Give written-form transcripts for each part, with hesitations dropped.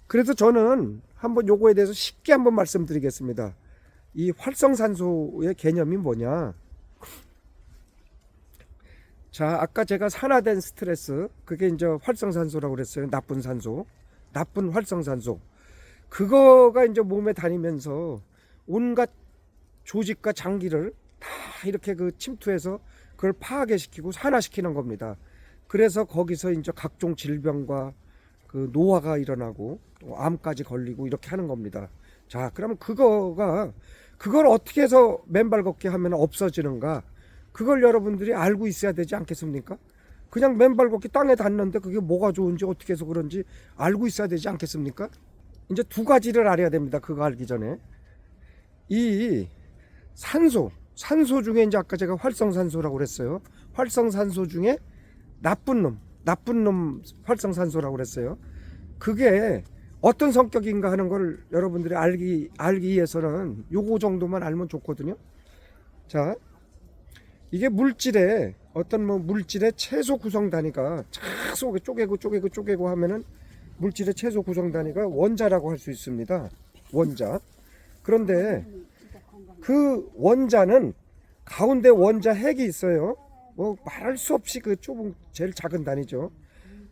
그래서 저는 한번 요거에 대해서 쉽게 한번 말씀드리겠습니다. 이 활성산소의 개념이 뭐냐. 자, 아까 제가 산화된 스트레스, 그게 이제 활성산소라고 그랬어요. 나쁜 산소, 나쁜 활성산소. 그거가 이제 몸에 다니면서 온갖 조직과 장기를 다 이렇게 그 침투해서 그걸 파괴시키고 산화시키는 겁니다. 그래서 거기서 이제 각종 질병과 그 노화가 일어나고 또 암까지 걸리고 이렇게 하는 겁니다. 자, 그러면 그걸 어떻게 해서 맨발 걷기 하면 없어지는가? 그걸 여러분들이 알고 있어야 되지 않겠습니까? 그냥 맨발 걷기 땅에 닿는데 그게 뭐가 좋은지 어떻게 해서 그런지 알고 있어야 되지 않겠습니까? 이제 두 가지를 알아야 됩니다. 그거 알기 전에. 이 산소 중에 이제 아까 제가 활성산소라고 그랬어요. 활성산소 중에 나쁜 놈 활성산소라고 그랬어요. 그게 어떤 성격인가 하는 걸 여러분들이 알기 위해서는 요거 정도만 알면 좋거든요. 자, 이게 물질의 어떤 물질의 최소 구성 단위가 계속 쪼개고 하면은 물질의 최소 구성 단위가 원자라고 할 수 있습니다. 원자. 그런데 그 원자는 가운데 원자 핵이 있어요. 뭐 말할 수 없이 그 좁은 제일 작은 단위죠.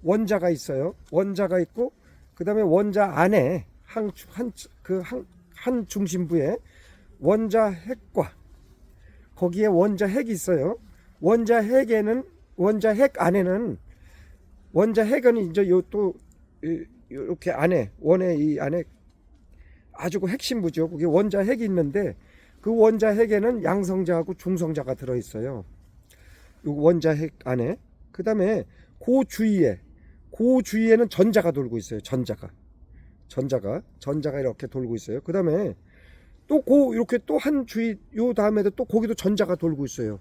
원자가 있어요. 원자가 있고 그다음에 원자 안에 한 중심부에 원자 핵과 거기에 원자 핵이 있어요. 원자 핵 안에는 원자 핵은 이제 또 이렇게 안에 이 안에 아주 그 핵심부죠. 그게 원자 핵이 있는데 그 원자 핵에는 양성자하고 중성자가 들어 있어요. 이 원자 핵 안에. 그다음에 그 주위에는 전자가 돌고 있어요. 전자가 이렇게 돌고 있어요. 그다음에 또 이렇게 또 한 주위 요 다음에도 또 거기도 전자가 돌고 있어요.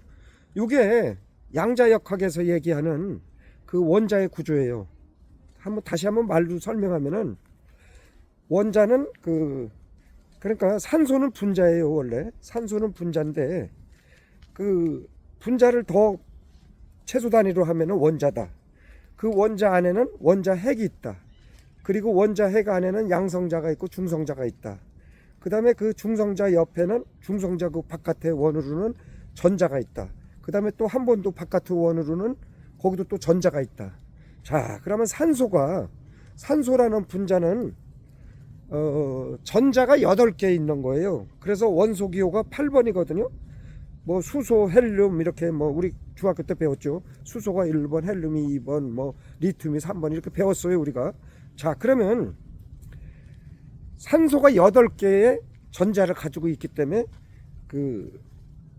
요게 양자역학에서 얘기하는 그 원자의 구조예요. 다시 한번 말로 설명하면은 원자는 그러니까 산소는 분자예요. 원래 산소는 분자인데 그 분자를 더 최소 단위로 하면은 원자다. 그 원자 안에는 원자 핵이 있다. 그리고 원자 핵 안에는 양성자가 있고 중성자가 있다. 그 다음에 그 중성자 옆에는 중성자 그 바깥의 원으로는 전자가 있다. 그 다음에 또 한 번 더 바깥의 원으로는 거기도 또 전자가 있다. 자, 그러면 산소라는 분자는 전자가 8개 있는 거예요. 그래서 원소 기호가 8번이거든요. 뭐 수소, 헬륨 이렇게 뭐 우리 중학교 때 배웠죠. 수소가 1번, 헬륨이 2번, 뭐 리튬이 3번 이렇게 배웠어요, 우리가. 자, 그러면 산소가 8개의 전자를 가지고 있기 때문에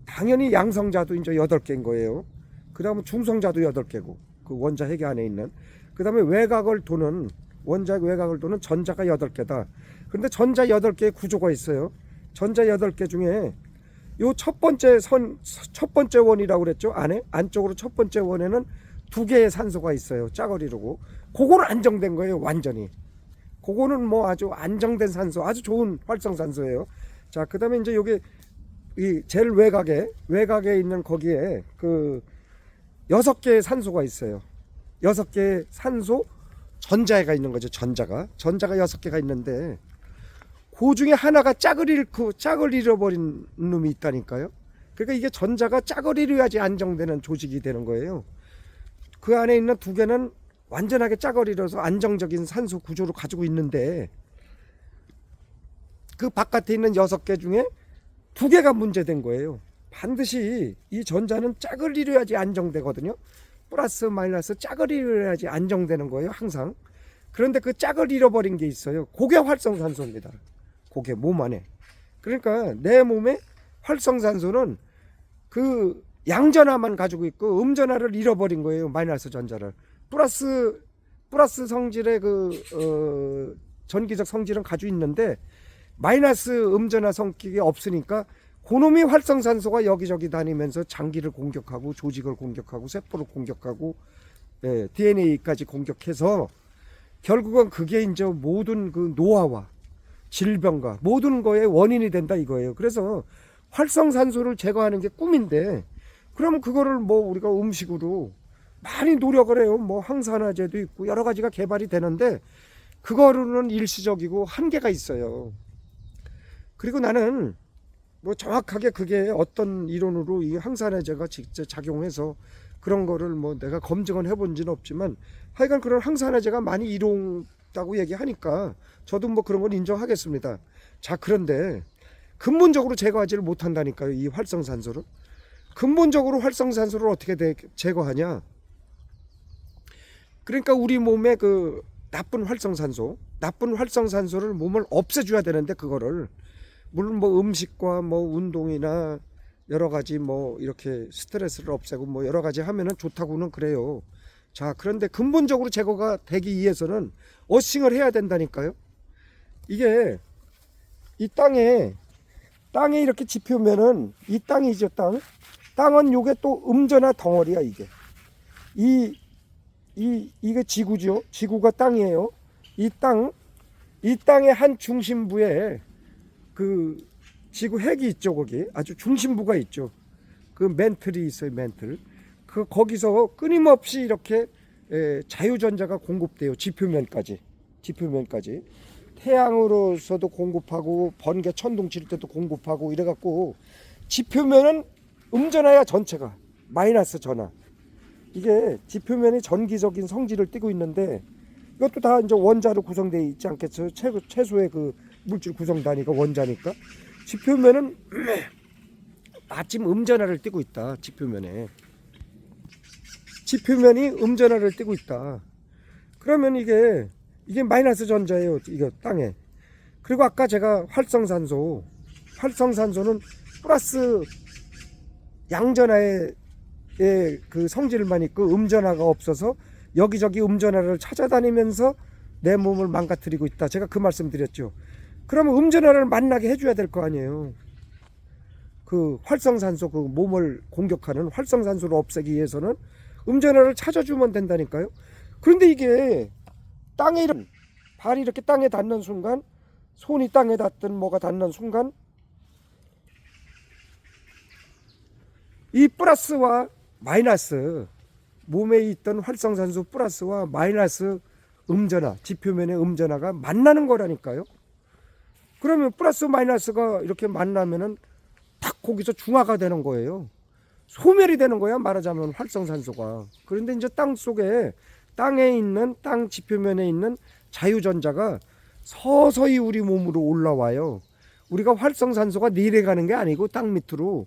당연히 양성자도 이제 8개인 거예요. 그다음에 중성자도 8개고 그 원자 핵 안에 있는. 그다음에 원자 외곽을 도는 전자가 8개다. 그런데 전자 8개의 구조가 있어요. 전자 8개 중에 요 첫 번째 원이라고 그랬죠. 안쪽으로 첫 번째 원에는 2개의 산소가 있어요. 짜거리로고. 그거는 안정된 거예요, 완전히. 그거는 뭐 아주 안정된 산소, 아주 좋은 활성산소예요. 자, 그다음에 이제 요게 이 제일 외곽에 있는 거기에 6개의 산소가 있어요. 6개의 산소 전자가 있는 거죠. 전자가 6개가 있는데 그 중에 하나가 짝을 잃어버린 놈이 있다니까요. 그러니까 이게 전자가 짝을 잃어야지 안정되는 조직이 되는 거예요. 그 안에 있는 2개는 완전하게 짝을 잃어서 안정적인 산소 구조를 가지고 있는데 그 바깥에 있는 6개 중에 2개가 문제된 거예요. 반드시 이 전자는 짝을 잃어야지 안정되거든요. 플러스 마이너스 짝을 잃어야지 안정되는 거예요, 항상. 그런데 그 짝을 잃어버린 게 있어요. 그게 활성산소입니다. 그게 몸 안에. 그러니까 내 몸에 활성산소는 그 양전하만 가지고 있고 음전하를 잃어버린 거예요. 마이너스 전자를. 플러스 성질의 전기적 성질은 가지고 있는데 마이너스 음전하 성격이 없으니까 그놈이 활성산소가 여기저기 다니면서 장기를 공격하고 조직을 공격하고 세포를 공격하고 DNA까지 공격해서 결국은 그게 이제 모든 그 노화와 질병과 모든 거의 원인이 된다 이거예요. 그래서 활성산소를 제거하는 게 꿈인데 그러면 그거를 뭐 우리가 음식으로 많이 노력을 해요. 뭐 항산화제도 있고 여러 가지가 개발이 되는데 그거로는 일시적이고 한계가 있어요. 그리고 나는 뭐 정확하게 그게 어떤 이론으로 이 항산화제가 직접 작용해서 그런 거를 뭐 내가 검증은 해본지는 없지만 하여간 그런 항산화제가 많이 이롭다고 얘기하니까 저도 뭐 그런 건 인정하겠습니다. 자, 그런데 근본적으로 제거하지를 못한다니까요, 이 활성산소를. 근본적으로 활성산소를 어떻게 제거하냐? 그러니까 우리 몸에 그 나쁜 활성산소를 몸을 없애줘야 되는데, 그거를 물론 뭐 음식과 뭐 운동이나 여러 가지 뭐 이렇게 스트레스를 없애고 뭐 여러 가지 하면은 좋다고는 그래요. 자, 그런데 근본적으로 제거가 되기 위해서는 어싱을 해야 된다니까요. 이게 이 땅에 이렇게 짚으면은 이 땅이죠, 땅은 요게 또 음전화 덩어리야. 이게 이게 지구죠. 지구가 땅이에요. 이 땅의 한 중심부에 그 지구 핵이 있죠. 거기 아주 중심부가 있죠. 그 맨틀이 있어요. 맨틀. 거기서 끊임없이 이렇게 자유전자가 공급돼요. 지표면까지. 태양으로서도 공급하고 번개 천둥 칠 때도 공급하고 이래갖고 지표면은 음전화야. 전체가 마이너스 전화. 이게 지표면이 전기적인 성질을 띠고 있는데 이것도 다 이제 원자로 구성되어 있지 않겠어요? 최소의 그 물질 구성 단위가 원자니까. 지표면은 마침 음전화를 띠고 있다. 지표면이 음전화를 띠고 있다. 그러면 이게 마이너스 전자예요. 이거 땅에. 그리고 아까 제가 활성산소는 플러스 양전하의 그 성질만 있고 음전화가 없어서 여기저기 음전화를 찾아다니면서 내 몸을 망가뜨리고 있다. 제가 그 말씀 드렸죠. 그러면 음전화를 만나게 해줘야 될 거 아니에요. 그 활성산소, 그 몸을 공격하는 활성산소를 없애기 위해서는 음전화를 찾아주면 된다니까요. 그런데 이게 발이 이렇게 땅에 닿는 순간, 손이 땅에 닿든 뭐가 닿는 순간 이 플러스와 마이너스, 몸에 있던 활성산소 플러스와 마이너스 음전화, 지표면의 음전화가 만나는 거라니까요. 그러면 플러스 마이너스가 이렇게 만나면은 딱 거기서 중화가 되는 거예요. 소멸이 되는 거야, 말하자면 활성산소가. 그런데 이제 땅에 있는 땅 지표면에 있는 자유전자가 서서히 우리 몸으로 올라와요. 우리가 활성산소가 내려가는 게 아니고 땅 밑으로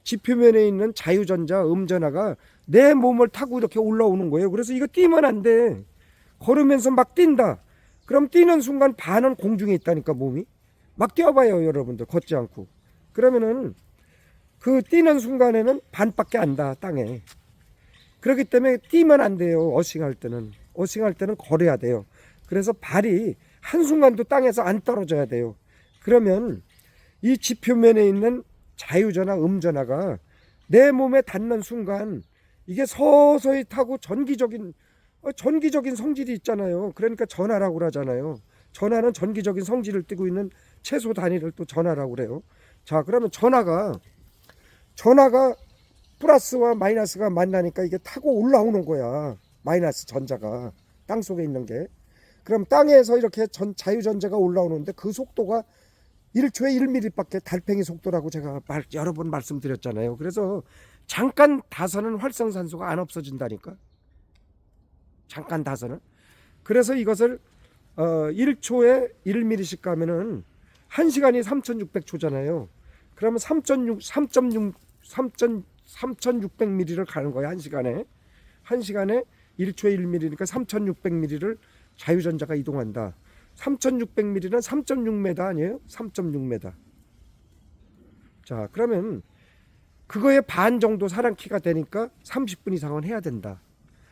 지표면에 있는 자유전자, 음전화가 내 몸을 타고 이렇게 올라오는 거예요. 그래서 이거 뛰면 안 돼. 걸으면서 막 뛴다. 그럼 뛰는 순간 반은 공중에 있다니까, 몸이. 막 뛰어봐요, 여러분들. 걷지 않고. 그러면은 그 뛰는 순간에는 반밖에 안 닿아, 땅에. 그렇기 때문에 뛰면 안 돼요. 어싱할 때는 걸어야 돼요. 그래서 발이 한순간도 땅에서 안 떨어져야 돼요. 그러면 이 지표면에 있는 자유전화, 음전화가 내 몸에 닿는 순간 이게 서서히 타고 전기적인 성질이 있잖아요. 그러니까 전하라고 그러잖아요. 전하는 전기적인 성질을 띠고 있는 최소 단위를 또 전하라고 그래요. 자, 그러면 전하가 플러스와 마이너스가 만나니까 이게 타고 올라오는 거야. 마이너스 전자가 땅 속에 있는 게. 그럼 땅에서 이렇게 자유전자가 올라오는데 그 속도가 1초에 1mm밖에, 달팽이 속도라고 제가 여러 번 말씀드렸잖아요. 그래서 잠깐 닿아서는 활성산소가 안 없어진다니까. 잠깐 닿아서는. 그래서 이것을 1초에 1mm씩 가면은 1시간이 3600초잖아요. 그러면 3600mm를 가는 거예요. 1시간에 1초에 1mm니까 3600mm를 자유전자가 이동한다. 3600mm는 3.6m 아니에요? 3.6m. 자, 그러면 그거의 반 정도 사람 키가 되니까 30분 이상은 해야 된다.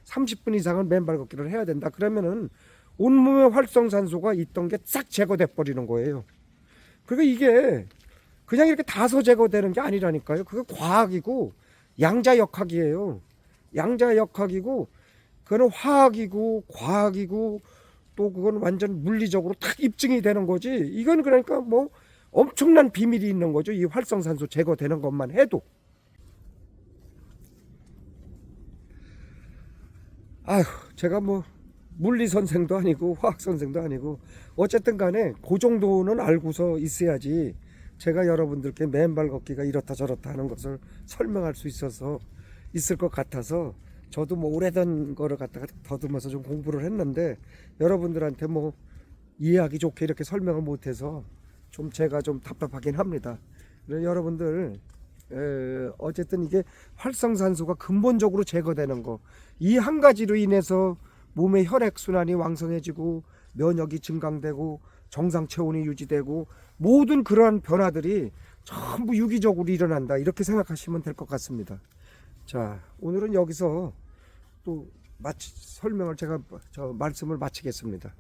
30분 이상은 맨발 걷기를 해야 된다. 그러면은 온몸에 활성산소가 있던 게 싹 제거돼 버리는 거예요. 그리고 이게 그냥 이렇게 다소 제거되는 게 아니라니까요. 그거 과학이고 양자역학이에요. 양자역학이고 그거는 화학이고 과학이고 또 그건 완전 물리적으로 딱 입증이 되는 거지. 이건 그러니까 뭐 엄청난 비밀이 있는 거죠. 이 활성산소 제거되는 것만 해도. 아휴, 제가 뭐 물리 선생도 아니고 화학 선생도 아니고 어쨌든 간에 그 정도는 알고서 있어야지 제가 여러분들께 맨발 걷기가 이렇다 저렇다 하는 것을 설명할 수 있어서 있을 것 같아서 저도 뭐 오래된 거를 갖다가 더듬어서 좀 공부를 했는데 여러분들한테 뭐 이해하기 좋게 이렇게 설명을 못해서 좀 제가 좀 답답하긴 합니다. 그래서 여러분들 어쨌든 이게 활성산소가 근본적으로 제거되는 거 이 한 가지로 인해서 몸의 혈액순환이 왕성해지고 면역이 증강되고 정상 체온이 유지되고 모든 그러한 변화들이 전부 유기적으로 일어난다 이렇게 생각하시면 될 것 같습니다. 자, 오늘은 여기서 또 설명을 제가 말씀을 마치겠습니다.